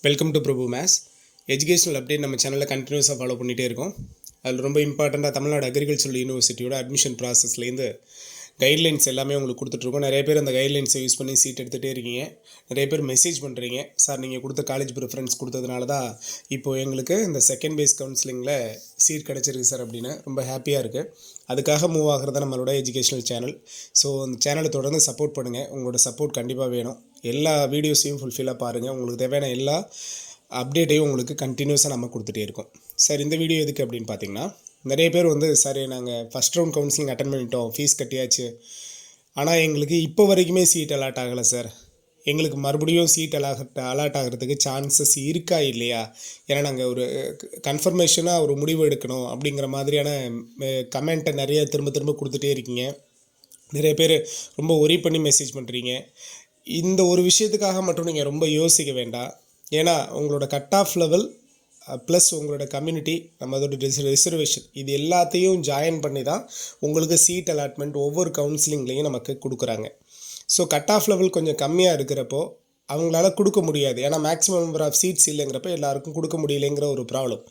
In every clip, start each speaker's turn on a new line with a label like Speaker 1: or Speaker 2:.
Speaker 1: Welcome to Prabhu maths educational update நம்ம சேனலில் கண்டினியூஸாக ஃபாலோ பண்ணிகிட்டே இருக்கோம். அதில் ரொம்ப இம்பார்ட்டண்ட்டாக தமிழ்நாடு அக்ரிகல்ச்சரல் யூனிவர்சிட்டியோட அட்மிஷன் ப்ராசஸ்லேருந்து கைட்லைன்ஸ் எல்லாமே உங்களுக்கு கொடுத்துட்ருக்கோம். நிறைய பேர் அந்த கைட்லைன்ஸை யூஸ் பண்ணி சீட் எடுத்துகிட்டே இருக்கீங்க. நிறைய பேர் மெசேஜ் பண்ணுறீங்க, சார் நீங்கள் கொடுத்த காலேஜ் ப்ரிஃபரன்ஸ் கொடுத்ததுனால தான் இப்போது எங்களுக்கு இந்த செகண்ட் பேஸ் கவுன்சிலிங்கில் சீட் கிடச்சிருக்கு சார் அப்படின்னு ரொம்ப ஹாப்பியாக இருக்குது. அதுக்காக மூவ் ஆகிறது நம்மளோட எஜுகேஷனல் சேனல். ஸோ அந்த சேனலை தொடர்ந்து சப்போர்ட் பண்ணுங்கள். உங்களோட சப்போர்ட் கண்டிப்பாக வேணும். எல்லா வீடியோஸையும் ஃபுல்ஃபில்லாக பாருங்கள். உங்களுக்கு தேவையான எல்லா அப்டேட்டையும் உங்களுக்கு கண்டினியூஸாக நம்ம கொடுத்துட்டே இருக்கோம். சார் இந்த வீடியோ எதுக்கு அப்படின்னு பார்த்தீங்கன்னா, நிறைய பேர் சார் நாங்கள் ஃபஸ்ட் ரவுண்ட் கவுன்சிலிங் அட்டன் பண்ணிட்டோம், ஃபீஸ் கட்டியாச்சு, ஆனால் எங்களுக்கு இப்போ வரைக்குமே சீட் அலாட் ஆகலை சார், எங்களுக்கு மறுபடியும் சீட் அலாட் ஆகிறதுக்கு சான்சஸ் இருக்கா இல்லையா, ஏன்னா நாங்கள் ஒரு கன்ஃபர்மேஷனாக ஒரு முடிவு எடுக்கணும் அப்படிங்கிற மாதிரியான கமெண்ட்டை நிறைய திரும்ப கொடுத்துட்டே இருக்கீங்க. நிறைய பேர் ரொம்ப ஒரி பண்ணி மெசேஜ் பண்ணுறீங்க. இந்த ஒரு விஷயத்துக்காக மட்டும் நீங்கள் ரொம்ப யோசிக்க வேண்டாம். ஏன்னா உங்களோட கட் ஆஃப் லெவல் ப்ளஸ் உங்களோட கம்யூனிட்டி, நம்ம அதோட ரிசர்வேஷன், இது எல்லாத்தையும் ஜாயின் பண்ணி தான் உங்களுக்கு சீட் அலாட்மெண்ட் ஒவ்வொரு கவுன்சிலிங்லேயும் நமக்கு கொடுக்குறாங்க. ஸோ கட் ஆஃப் லெவல் கொஞ்சம் கம்மியாக இருக்கிறப்போ அவங்களால கொடுக்க முடியாது. ஏன்னா மேக்ஸிமம் நம்பர் ஆஃப் சீட்ஸ் இல்லைங்கிறப்ப எல்லாருக்கும் கொடுக்க முடியலைங்கிற ஒரு ப்ராப்ளம்.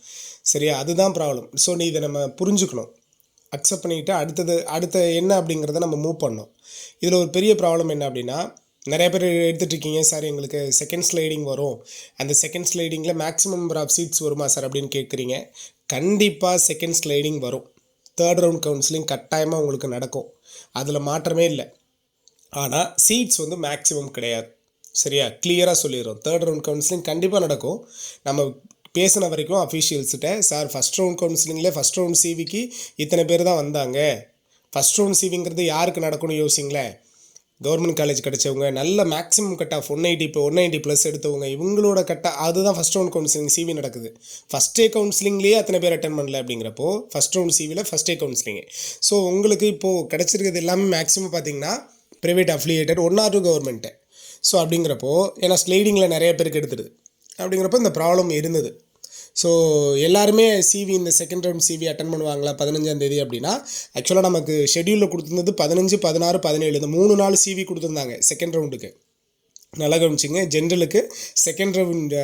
Speaker 1: சரியா, அதுதான் ப்ராப்ளம். ஸோ இதை நம்ம புரிஞ்சுக்கணும், அக்செப்ட் பண்ணிக்கிட்டு அடுத்த என்ன அப்படிங்கிறத நம்ம மூவ் பண்ணோம். இதில் ஒரு பெரிய ப்ராப்ளம் என்ன அப்படின்னா, நிறைய பேர் எடுத்துகிட்ருக்கீங்க, சார் எங்களுக்கு செகண்ட் ஸ்லைடிங் வரும், அந்த செகண்ட் ஸ்லைடிங்கில் மேக்ஸிமம் நம்பர் ஆஃப் சீட்ஸ் வருமா சார் அப்படின்னு கேட்குறீங்க. கண்டிப்பாக செகண்ட் ஸ்லைடிங் வரும். தேர்ட் ரவுண்ட் கவுன்சிலிங் கட்டாயமாக உங்களுக்கு நடக்கும், அதில் மாற்றமே இல்லை. ஆனால் சீட்ஸ் மேக்ஸிமம் கிடையாது. சரியா, கிளியராக சொல்லிடுறோம். தேர்ட் ரவுண்ட் கவுன்சிலிங் கண்டிப்பாக நடக்கும். நம்ம பேசின வரைக்கும் அஃபீஷியல்ஸ்கிட்ட, சார் ஃபஸ்ட் ரவுண்ட் கவுன்சிலிங்கில் ஃபஸ்ட் ரவுண்ட் சிவிக்கு இத்தனை பேர் தான் வந்தாங்க. ஃபஸ்ட் ரவுண்ட் சிவிங்கிறது யாருக்கு நடக்கணும்னு யோசிங்களேன். கவர்மெண்ட் காலேஜ் கிடச்சவங்க, நல்ல மேக்ஸிமம் கட் ஆஃப் 180 இப்போ 190 ப்ளஸ் எடுத்தவங்க, இவங்களோட அதுதான் ஃபஸ்ட் ரவுண்ட் கவுன்சிலிங் சிவி நடக்குது. ஃபஸ்ட் டே கவுன்சிலிங்லேயே அத்தனை பேர் அட்டன் பண்ணல அப்படிங்கிறப்போ ஃபஸ்ட் ரவுண்ட் சிவியில் ஃபஸ்ட் டே கவுன்சிலிங்கு. ஸோ உங்களுக்கு இப்போது கிடச்சிருக்கிறது எல்லாமே மேக்ஸிமம் பார்த்திங்கன்னா private affiliated, 1 or 2 government. So அப்படிங்கிறப்போ ஏன்னா ஸ்லைடிங்கில் நிறைய பேருக்கு எடுத்துடுது, அப்படிங்கிறப்போ இந்த ப்ராப்ளம் இருந்தது. ஸோ எல்லாருமே சிவி இந்த செகண்ட் ரவுண்ட் சிவி அட்டன் பண்ணுவாங்களா 15ஆம் தேதி அப்படின்னா, ஆக்சுவலாக நமக்கு ஷெட்யூலில் கொடுத்துருந்தது 15, 16, 17 இந்த 3 நாள் சிவி கொடுத்துருந்தாங்க செகண்ட் ரவுண்டுக்கு. நல்லா கவனிச்சிங்க. ஜென்ரலுக்கு செகண்ட் ரவுண்ட்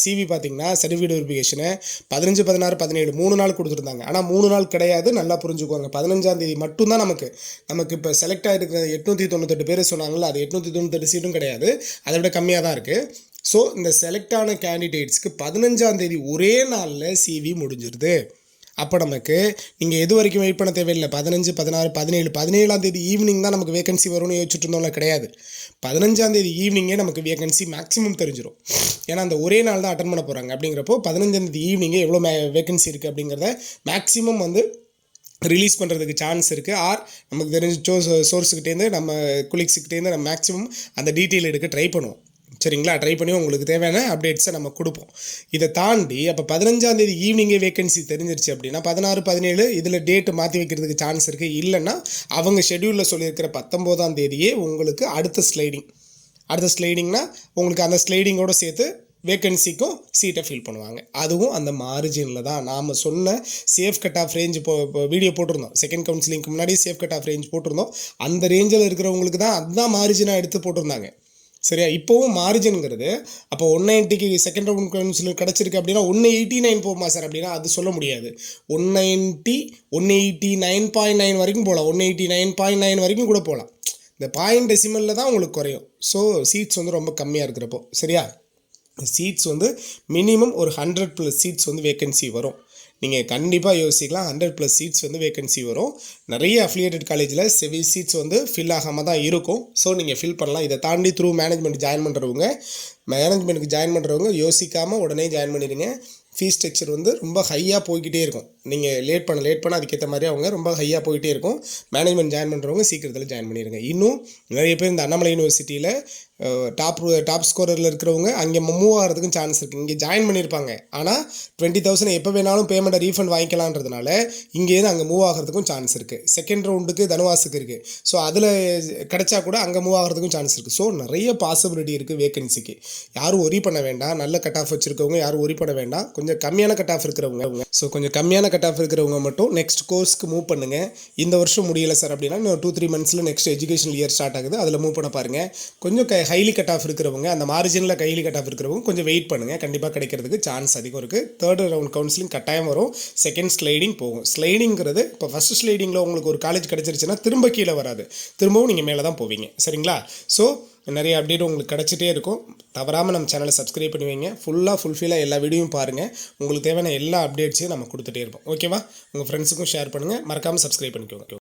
Speaker 1: சிவி பார்த்திங்கன்னா சர்டிஃபிகேட் வெரிஃபிகேஷனை 15, 16, 17 3 நாள் கொடுத்துருந்தாங்க. ஆனால் 3 நாள் கிடையாது, நல்லா புரிஞ்சுக்குவாங்க. 15ஆம் தேதி மட்டும்தான் நமக்கு இப்போ செலக்ட் ஆகிருக்கிற 898 பேர் சொன்னாங்களா, அது 898 சீட்டும் கிடையாது, அதை விட கம்மியாக தான் இருக்குது. ஸோ இந்த செலக்ட் ஆன கேண்டிடேட்ஸ்க்கு 15ஆம் தேதி ஒரே நாளில் சிவி முடிஞ்சிருது. அப்போ நமக்கு நீங்கள் எது வரைக்கும் வெயிட் பண்ண தேவையில்லை. 15, 16, 17 17ஆம் தேதி ஈவினிங் தான் நமக்கு வேகன்சி வரும்னு யோசிச்சுட்டு இருந்தோம்ல, கிடையாது. 15ஆம் தேதி ஈவினிங்கே நமக்கு வேகன்சி மேக்ஸிமம் தெரிஞ்சிடும். ஏன்னா அந்த ஒரே நாள் தான் அட்டன் பண்ண போகிறாங்க. அப்படிங்கிறப்போ 15ஆம் தேதி ஈவினிங்கே எவ்வளோ வேகன்சி இருக்குது அப்படிங்கிறத மேக்ஸிமம் ரிலீஸ் பண்ணுறதுக்கு சான்ஸ் இருக்குது. ஆர் நமக்கு தெரிஞ்ச சோர்ஸுக்கிட்டேருந்து, நம்ம குலீக்ஸுக்கிட்டேருந்து நம்ம மேக்ஸிமம் அந்த டீட்டெயில் எடுக்க ட்ரை பண்ணுவோம். சரிங்களா, ட்ரை பண்ணி உங்களுக்கு தேவையான அப்டேட்ஸை நம்ம கொடுப்போம். இதை தாண்டி அப்போ 15ஆம் தேதி ஈவினிங்கே வேகன்சி தெரிஞ்சிருச்சு அப்படின்னா 16, 17 இதில் டேட்டு மாற்றி வைக்கிறதுக்கு சான்ஸ் இருக்குது. இல்லைன்னா அவங்க ஷெட்யூலில் சொல்லியிருக்கிற 19ஆம் தேதியே உங்களுக்கு அடுத்த ஸ்லைடிங்னா உங்களுக்கு அந்த ஸ்லைடிங்கோடு சேர்த்து வேக்கன்சிக்கும் சீட்டை ஃபில் பண்ணுவாங்க. அதுவும் அந்த மார்ஜினில் தான். நாம் சொன்ன safe cut off range video போட்டிருந்தோம். செகண்ட் கவுன்சிலிங்க்கு முன்னாடி சேஃப் கட் ஆஃப் ரேஞ்ச் போட்டிருந்தோம். அந்த ரேஞ்சில் இருக்கிறவங்களுக்கு தான் அதுதான் மார்ஜினாக எடுத்து போட்டிருந்தாங்க. சரியா, இப்போவும் மார்ஜின்ங்கிறது அப்போ 190க்கு செகண்ட் ரவுண்ட் கவுன்சிலிங் கிடச்சிருக்கு அப்படின்னா 189 போகுமா சார் அப்படின்னா அது சொல்ல முடியாது. 190, 189.9 வரைக்கும் போகலாம், 189.9 வரைக்கும் கூட போகலாம். இந்த பாயிண்ட் டெசிமலில் தான் உங்களுக்கு குறையும். ஸோ சீட்ஸ் ரொம்ப கம்மியாக இருக்கிறப்போ, சரியா, சீட்ஸ் மினிமம் ஒரு 100+ சீட்ஸ் வேகன்சி வரும். நீங்கள் கண்டிப்பாக யோசிக்கலாம், 100+ சீட்ஸ் வேகன்சி வரும். நிறைய அஃபிலியேட்டட் காலேஜில் சீட்ஸ் ஃபில் ஆகாமல் தான் இருக்கும். ஸோ நீங்கள் ஃபில் பண்ணலாம். இதை தாண்டி த்ரூ மேனேஜ்மெண்ட் ஜாயின் பண்ணுறவங்க யோசிக்காமல் உடனே ஜாயின் பண்ணிடுங்க. ஃபீஸ் ஸ்ட்ரக்சர் ரொம்ப ஹையாக போய்கிட்டே இருக்கும். நீங்கள் லேட் பண்ண அதுக்கேற்ற மாதிரி அவங்க ரொம்ப ஹையாக போய்கிட்டே இருக்கும். மேனேஜ்மெண்ட் ஜாயின் பண்ணுறவங்க சீக்கிரத்தில் ஜாயின் பண்ணிடுங்க. இன்னும் நிறைய பேர் இந்த அண்ணாமலை யூனிவர்சிட்டியில் டாப் ஸ்கோரில் இருக்கிறவங்க அங்கே மூவ் ஆகிறதுக்கும் சான்ஸ் இருக்குது. இங்கே ஜாயின் பண்ணியிருப்பாங்க, ஆனால் 20,000 எப்போ வேணாலும் பேமெண்ட்டை ரீஃபண்ட் வாங்கிக்கலான்றதுனால இங்கேருந்து அங்கே மூவ் ஆகிறதுக்கும் சான்ஸ் இருக்குது. செகண்ட் ரவுண்டுக்கு தனுவாஸுக்கு இருக்குது. ஸோ அதில் கிடச்சா கூட அங்கே மூவ் ஆகிறதுக்கும் சான்ஸ் இருக்குது. ஸோ நிறைய பாசிபிலிட்டி இருக்குது வேகன்சிக்கு. யாரும் ஒரி பண்ண வேண்டாம். நல்ல கட் ஆஃப் வச்சுருக்கவங்க யாரும் ஒரி பண்ண வேண்டாம். கொஞ்சம் கம்மியான கட் ஆஃப் இருக்கிறவங்க, ஸோ கொஞ்சம் கம்மியான கட் ஆஃப் இருக்கிறவங்க மட்டும் நெக்ஸ்ட் கோர்ஸ்க்கு மூவ் பண்ணுங்கள். இந்த வருஷம் முடியலை சார் அப்படின்னா இன்னும் 2-3 மந்த்ஸில் நெக்ஸ்ட் எஜுகேஷனல் இயர் ஸ்டார்ட் ஆகுது, அதில் மூவ் பண்ண பாருங்கள். கொஞ்சம் ஹைலி கட் ஆஃப் இருக்கிறவங்க, அந்த மார்ஜினில் ஹைலி கட் ஆஃப் இருக்கிறவங்க கொஞ்சம் வெயிட் பண்ணுங்கள், கண்டிப்பாக கிடைக்கிறதுக்கு சான்ஸ் அதிகம் இருக்குது. தேர்ட் ரவுண்ட் கவுன்சிலிங் கட்டாயம் வரும். செகண்ட் ஸ்லைடிங் போகும். ஸ்லைடிங்கிறது இப்போ ஃபஸ்ட் ஸ்லைடிங்கில் உங்களுக்கு ஒரு காலேஜ் கிடச்சிருச்சுன்னா திரும்ப கீழே வராது, திரும்பவும் நீங்கள் மேலே தான் போவீங்க. சரிங்களா? ஸோ நிறைய அப்டேட் உங்களுக்கு கிடச்சிட்டே இருக்கும். தவறாமல் நம்ம சேனலை சப்ஸ்கிரைப் பண்ணி வைங்க. ஃபுல்ஃபில்லாக எல்லா வீடியோவும் பாருங்கள். உங்களுக்கு தேவையான எல்லா அப்டேட்ஸையும் நம்ம கொடுத்துட்டே இருப்போம். ஓகேவா? உங்கள் ஃப்ரெண்ட்ஸுக்கும் ஷேர் பண்ணுங்கள். மறக்காமல் சப்ஸ்கிரைப் பண்ணிக்கோங்க.